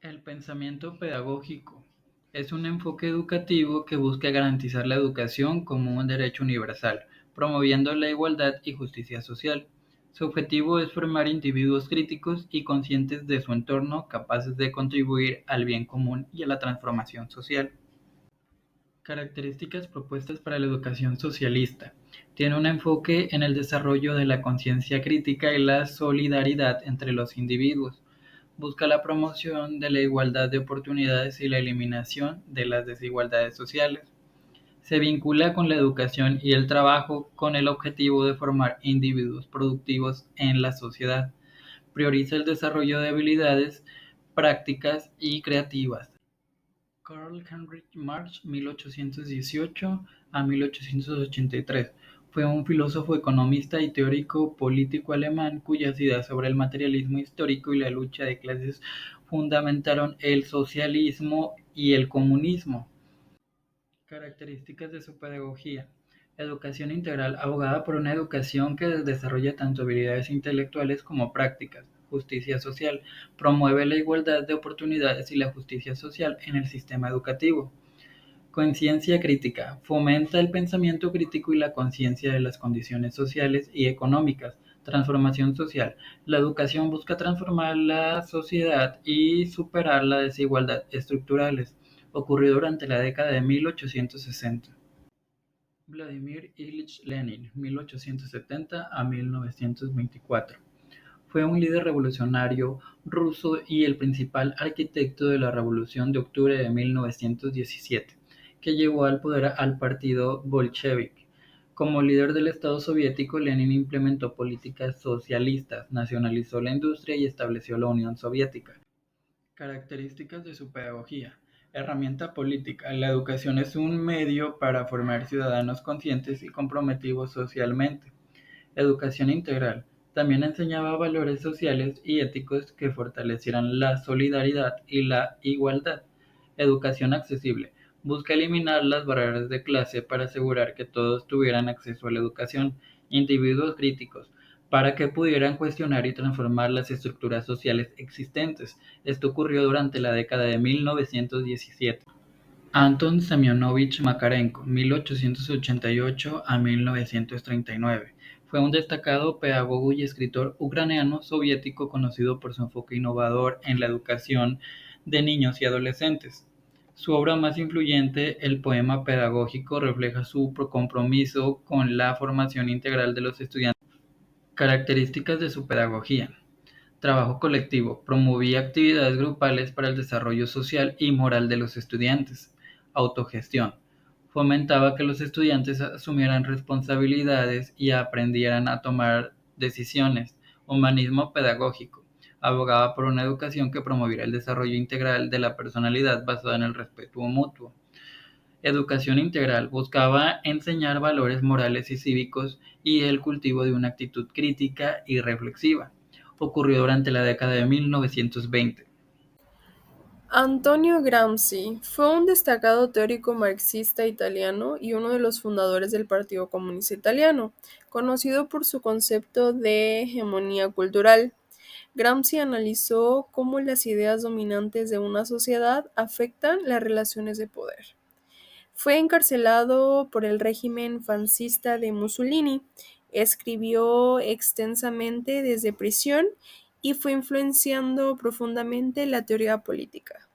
El pensamiento pedagógico es un enfoque educativo que busca garantizar la educación como un derecho universal, promoviendo la igualdad y justicia social. Su objetivo es formar individuos críticos y conscientes de su entorno, capaces de contribuir al bien común y a la transformación social. Características propuestas para la educación socialista. Tiene un enfoque en el desarrollo de la conciencia crítica y la solidaridad entre los individuos. Busca la promoción de la igualdad de oportunidades y la eliminación de las desigualdades sociales. Se vincula con la educación y el trabajo con el objetivo de formar individuos productivos en la sociedad. Prioriza el desarrollo de habilidades prácticas y creativas. Karl Heinrich Marx (1818 a 1883) fue un filósofo, economista y teórico político alemán cuyas ideas sobre el materialismo histórico y la lucha de clases fundamentaron el socialismo y el comunismo. Características de su pedagogía. Educación integral, abogada por una educación que desarrolla tanto habilidades intelectuales como prácticas. Justicia social, promueve la igualdad de oportunidades y la justicia social en el sistema educativo. Conciencia crítica, fomenta el pensamiento crítico y la conciencia de las condiciones sociales y económicas. Transformación social, la educación busca transformar la sociedad y superar las desigualdades estructurales. Ocurrió durante la década de 1860. Vladimir Ilich Lenin (1870 a 1924) fue un líder revolucionario ruso y el principal arquitecto de la Revolución de Octubre de 1917, que llevó al poder al partido bolchevique. Como líder del Estado soviético, Lenin implementó políticas socialistas, nacionalizó la industria y estableció la Unión Soviética. Características de su pedagogía. Herramienta política. La educación es un medio para formar ciudadanos conscientes y comprometidos socialmente. Educación integral. También enseñaba valores sociales y éticos que fortalecieran la solidaridad y la igualdad. Educación accesible. Busca eliminar las barreras de clase para asegurar que todos tuvieran acceso a la educación. Individuos críticos, para que pudieran cuestionar y transformar las estructuras sociales existentes. Esto ocurrió durante la década de 1917. Anton Semyonovich Makarenko (1888 a 1939) fue un destacado pedagogo y escritor ucraniano soviético conocido por su enfoque innovador en la educación de niños y adolescentes. Su obra más influyente, el poema pedagógico, refleja su compromiso con la formación integral de los estudiantes. Características de su pedagogía. Trabajo colectivo. Promovía actividades grupales para el desarrollo social y moral de los estudiantes. Autogestión. Fomentaba que los estudiantes asumieran responsabilidades y aprendieran a tomar decisiones. Humanismo pedagógico. Abogaba por una educación que promoviera el desarrollo integral de la personalidad basada en el respeto mutuo. Educación integral buscaba enseñar valores morales y cívicos y el cultivo de una actitud crítica y reflexiva. Ocurrió durante la década de 1920. Antonio Gramsci fue un destacado teórico marxista italiano y uno de los fundadores del Partido Comunista Italiano, conocido por su concepto de hegemonía cultural. Gramsci analizó cómo las ideas dominantes de una sociedad afectan las relaciones de poder. Fue encarcelado por el régimen fascista de Mussolini, escribió extensamente desde prisión y fue influenciando profundamente la teoría política.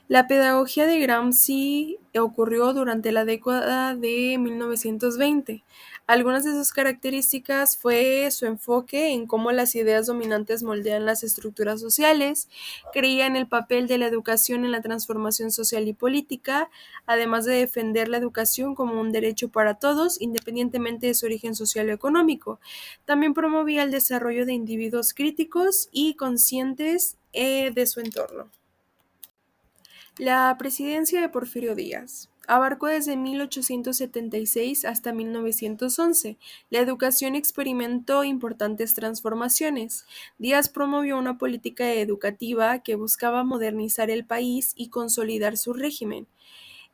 La pedagogía de Gramsci ocurrió durante la década de 1920. Algunas de sus características fue su enfoque en cómo las ideas dominantes moldean las estructuras sociales, creía en el papel de la educación en la transformación social y política, además de defender la educación como un derecho para todos, independientemente de su origen social o económico. También promovía el desarrollo de individuos críticos y conscientes de su entorno. La presidencia de Porfirio Díaz abarcó desde 1876 hasta 1911. La educación experimentó importantes transformaciones. Díaz promovió una política educativa que buscaba modernizar el país y consolidar su régimen.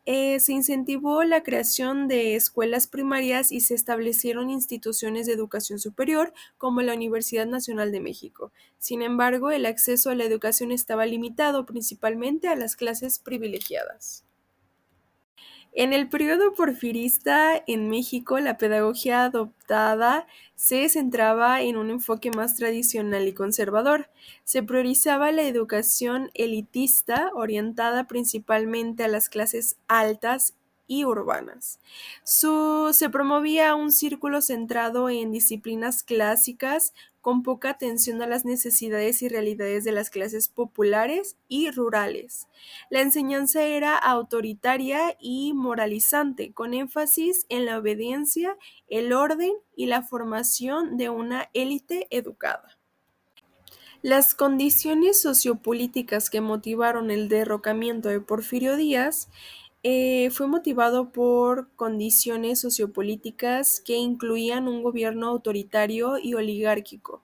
Se incentivó la creación de escuelas primarias y se establecieron instituciones de educación superior como la Universidad Nacional de México. Sin embargo, el acceso a la educación estaba limitado principalmente a las clases privilegiadas. En el periodo porfirista en México, la pedagogía adoptada se centraba en un enfoque más tradicional y conservador. Se priorizaba la educación elitista, orientada principalmente a las clases altas y urbanas. Se promovía un círculo centrado en disciplinas clásicas, con poca atención a las necesidades y realidades de las clases populares y rurales. La enseñanza era autoritaria y moralizante, con énfasis en la obediencia, el orden y la formación de una élite educada. Las condiciones sociopolíticas que motivaron el derrocamiento de Porfirio Díaz fue motivado por condiciones sociopolíticas que incluían un gobierno autoritario y oligárquico,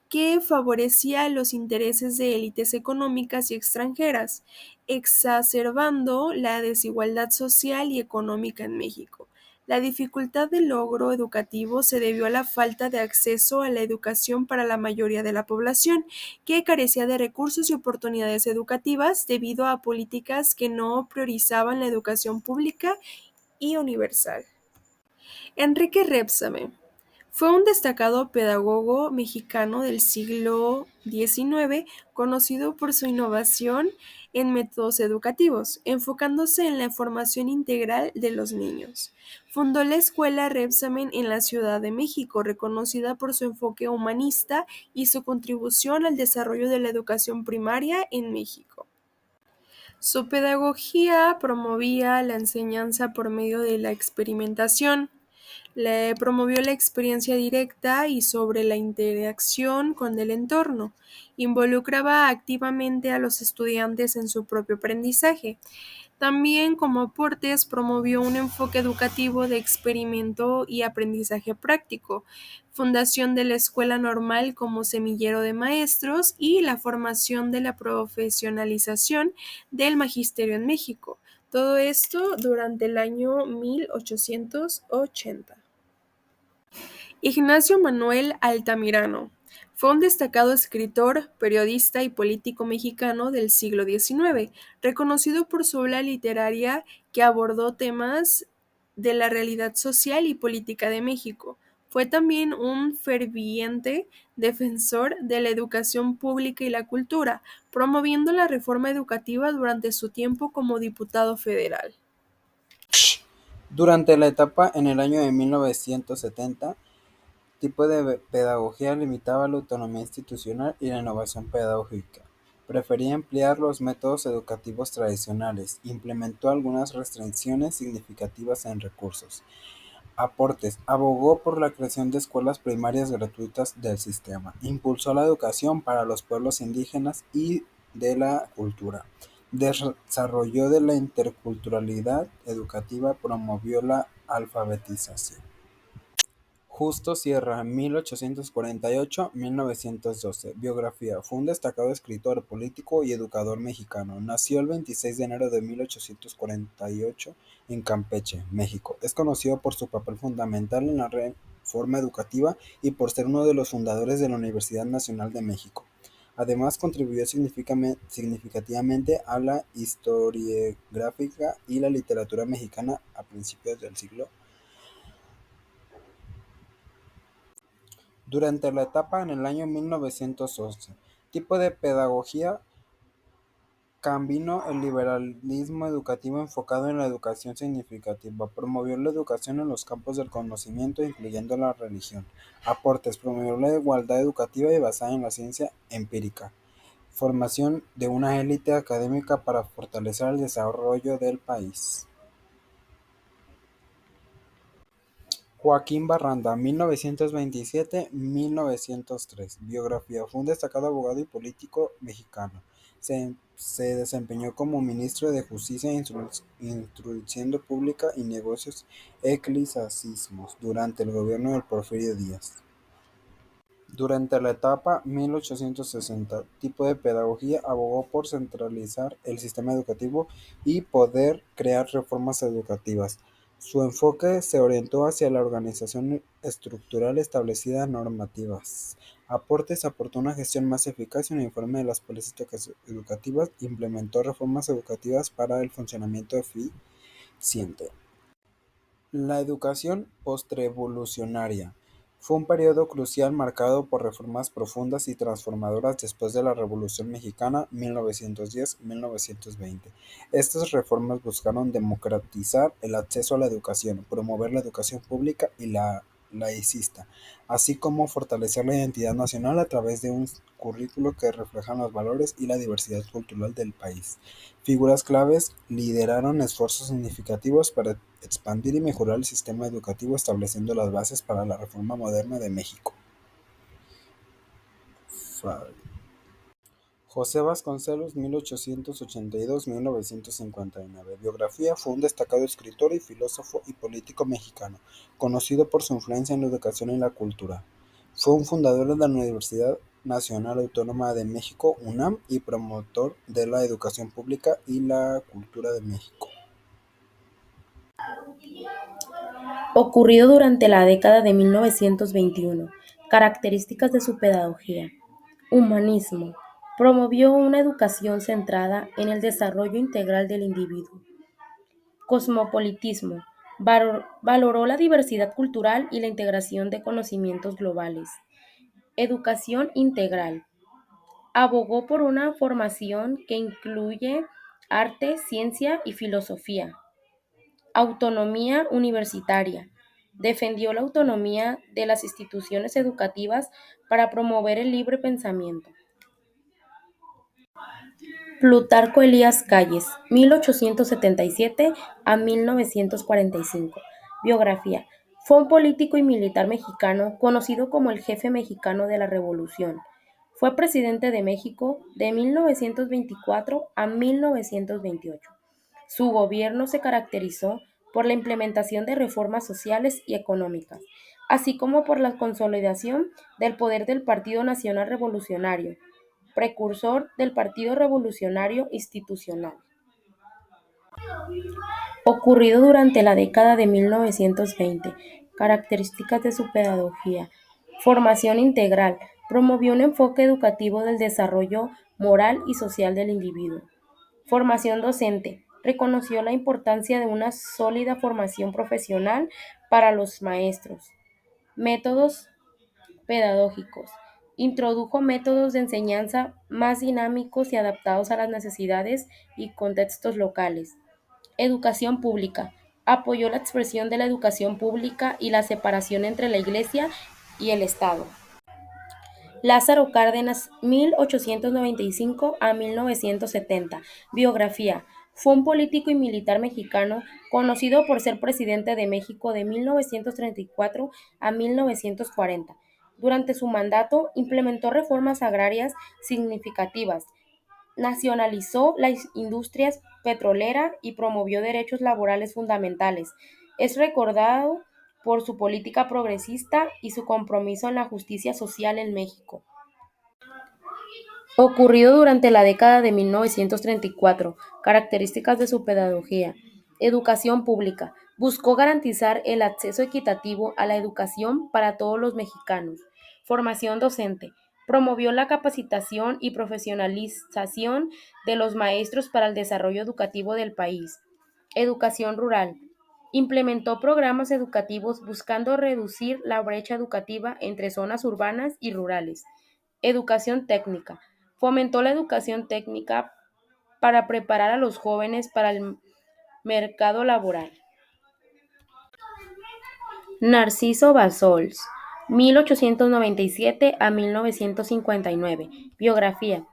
que favorecía los intereses de élites económicas y extranjeras, exacerbando la desigualdad social y económica en México. La dificultad del logro educativo se debió a la falta de acceso a la educación para la mayoría de la población, que carecía de recursos y oportunidades educativas debido a políticas que no priorizaban la educación pública y universal. Enrique Repsamen fue un destacado pedagogo mexicano del siglo XIX, conocido por su innovación en métodos educativos, enfocándose en la formación integral de los niños. Fundó la Escuela Repsamen en la Ciudad de México, reconocida por su enfoque humanista y su contribución al desarrollo de la educación primaria en México. Su pedagogía promovía la enseñanza por medio de la experimentación. Le promovió la experiencia directa y sobre la interacción con el entorno. Involucraba activamente a los estudiantes en su propio aprendizaje. También, como aportes, promovió un enfoque educativo de experimento y aprendizaje práctico, fundación de la Escuela Normal como semillero de maestros y la formación de la profesionalización del magisterio en México. Todo esto durante el año 1880. Ignacio Manuel Altamirano fue un destacado escritor, periodista y político mexicano del siglo XIX, reconocido por su obra literaria que abordó temas de la realidad social y política de México. Fue también un ferviente defensor de la educación pública y la cultura, promoviendo la reforma educativa durante su tiempo como diputado federal. Durante la etapa en el año de 1970, tipo de pedagogía limitaba la autonomía institucional y la innovación pedagógica. Prefería emplear los métodos educativos tradicionales. Implementó algunas restricciones significativas en recursos. Aportes. Abogó por la creación de escuelas primarias gratuitas del sistema. Impulsó la educación para los pueblos indígenas y de la cultura. Desarrolló de la interculturalidad educativa, promovió la alfabetización. Justo Sierra, 1848-1912. Biografía. Fue un destacado escritor, político y educador mexicano. Nació el 26 de enero de 1848 en Campeche, México. Es conocido por su papel fundamental en la reforma educativa y por ser uno de los fundadores de la Universidad Nacional de México. Además, contribuyó significativamente a la historiografía y la literatura mexicana a principios del siglo. Durante la etapa en el año 1911, tipo de pedagogía combinó el liberalismo educativo enfocado en la educación significativa, promovió la educación en los campos del conocimiento, incluyendo la religión. Aportes, promovió la igualdad educativa y basada en la ciencia empírica. Formación de una élite académica para fortalecer el desarrollo del país. Joaquín Barranda, 1927-1903. Biografía. Fue un destacado abogado y político mexicano. Se desempeñó como ministro de Justicia, Instrucción Pública y Negocios Eclesiásticos durante el gobierno de Porfirio Díaz. Durante la etapa 1860, tipo de pedagogía abogó por centralizar el sistema educativo y poder crear reformas educativas. Su enfoque se orientó hacia la organización estructural establecida normativas. Aportes aportó una gestión más eficaz y uniforme de las políticas educativas, implementó reformas educativas para el funcionamiento eficiente. La educación postrevolucionaria fue un periodo crucial marcado por reformas profundas y transformadoras después de la Revolución Mexicana 1910-1920. Estas reformas buscaron democratizar el acceso a la educación, promover la educación pública y la laicista, así como fortalecer la identidad nacional a través de un currículo que refleja los valores y la diversidad cultural del país. Figuras claves lideraron esfuerzos significativos para expandir y mejorar el sistema educativo, estableciendo las bases para la reforma moderna de México. José Vasconcelos, 1882-1959. Biografía: fue un destacado escritor y filósofo y político mexicano, conocido por su influencia en la educación y la cultura. Fue un fundador de la Universidad Nacional Autónoma de México, UNAM, y promotor de la educación pública y la cultura de México. Ocurrido durante la década de 1921. Características de su pedagogía. Humanismo. Promovió una educación centrada en el desarrollo integral del individuo. Cosmopolitismo. Valoró la diversidad cultural y la integración de conocimientos globales. Educación integral. Abogó por una formación que incluye arte, ciencia y filosofía. Autonomía universitaria. Defendió la autonomía de las instituciones educativas para promover el libre pensamiento. Plutarco Elías Calles, 1877 a 1945. Biografía. Fue un político y militar mexicano conocido como el jefe mexicano de la Revolución. Fue presidente de México de 1924 a 1928. Su gobierno se caracterizó por la implementación de reformas sociales y económicas, así como por la consolidación del poder del Partido Nacional Revolucionario, precursor del Partido Revolucionario Institucional. Ocurrido durante la década de 1920. Características de su pedagogía. Formación integral. Promovió un enfoque educativo del desarrollo moral y social del individuo. Formación docente. Reconoció la importancia de una sólida formación profesional para los maestros. Métodos pedagógicos. Introdujo métodos de enseñanza más dinámicos y adaptados a las necesidades y contextos locales. Educación pública. Apoyó la expresión de la educación pública y la separación entre la Iglesia y el Estado. Lázaro Cárdenas, 1895 a 1970. Biografía. Fue un político y militar mexicano conocido por ser presidente de México de 1934 a 1940. Durante su mandato implementó reformas agrarias significativas, nacionalizó las industrias petroleras y promovió derechos laborales fundamentales. Es recordado por su política progresista y su compromiso en la justicia social en México. Ocurrido durante la década de 1934. Características de su pedagogía. Educación pública. Buscó garantizar el acceso equitativo a la educación para todos los mexicanos. Formación docente. Promovió la capacitación y profesionalización de los maestros para el desarrollo educativo del país. Educación rural. Implementó programas educativos buscando reducir la brecha educativa entre zonas urbanas y rurales. Educación técnica. Fomentó la educación técnica para preparar a los jóvenes para el mercado laboral. Narciso Bassols, 1897 a 1959. Biografía.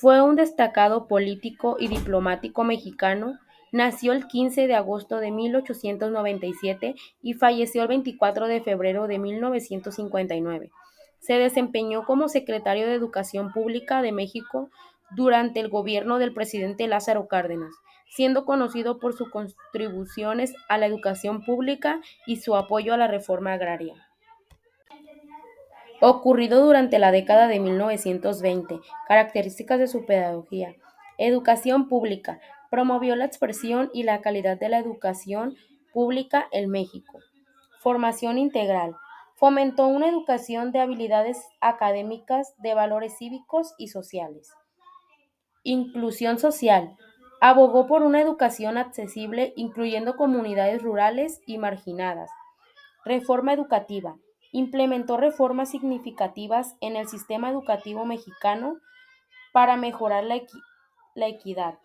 Fue un destacado político y diplomático mexicano. Nació el 15 de agosto de 1897 y falleció el 24 de febrero de 1959. Se desempeñó como secretario de Educación Pública de México durante el gobierno del presidente Lázaro Cárdenas, siendo conocido por sus contribuciones a la educación pública y su apoyo a la reforma agraria. ocurrido durante la década de 1920. Características de su pedagogía. Educación pública. Promovió la expresión y la calidad de la educación pública en México. Formación integral. Fomentó una educación de habilidades académicas, de valores cívicos y sociales. Inclusión social. Abogó por una educación accesible, incluyendo comunidades rurales y marginadas. Reforma educativa. Implementó reformas significativas en el sistema educativo mexicano para mejorar la equidad.